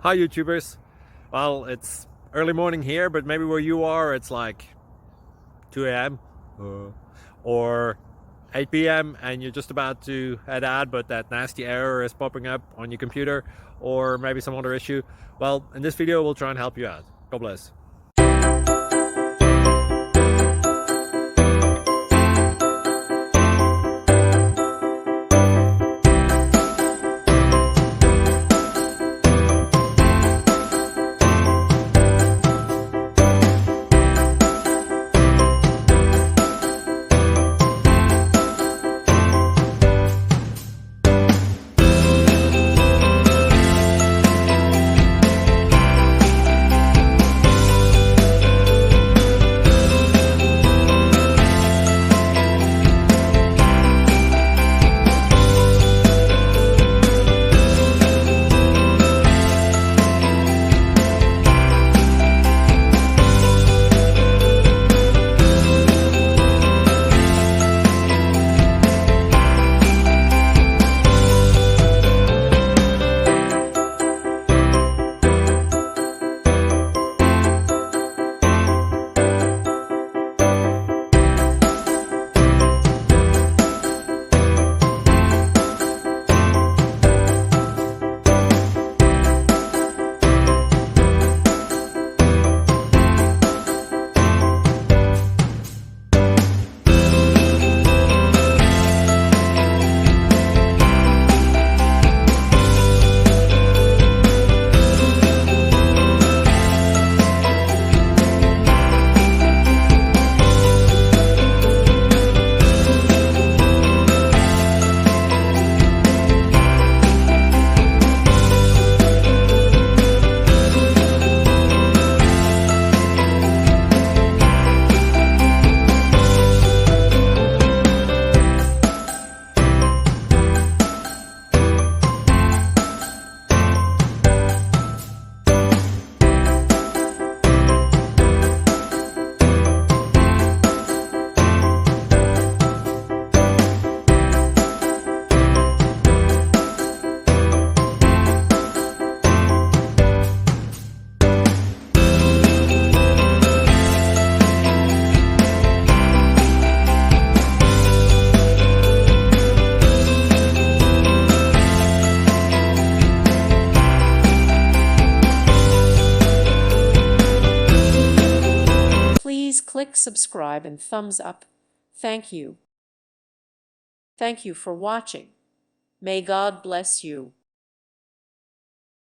Hi YouTubers. Well, it's early morning here, but maybe where you are it's like 2 a.m. or 8 p.m. and you're just about to head out, but that nasty error is popping up on your computer, or maybe some other issue. Well, in this video we'll try and help you out. God bless. Please click subscribe and thumbs up. Thank you. Thank you for watching. May God bless you.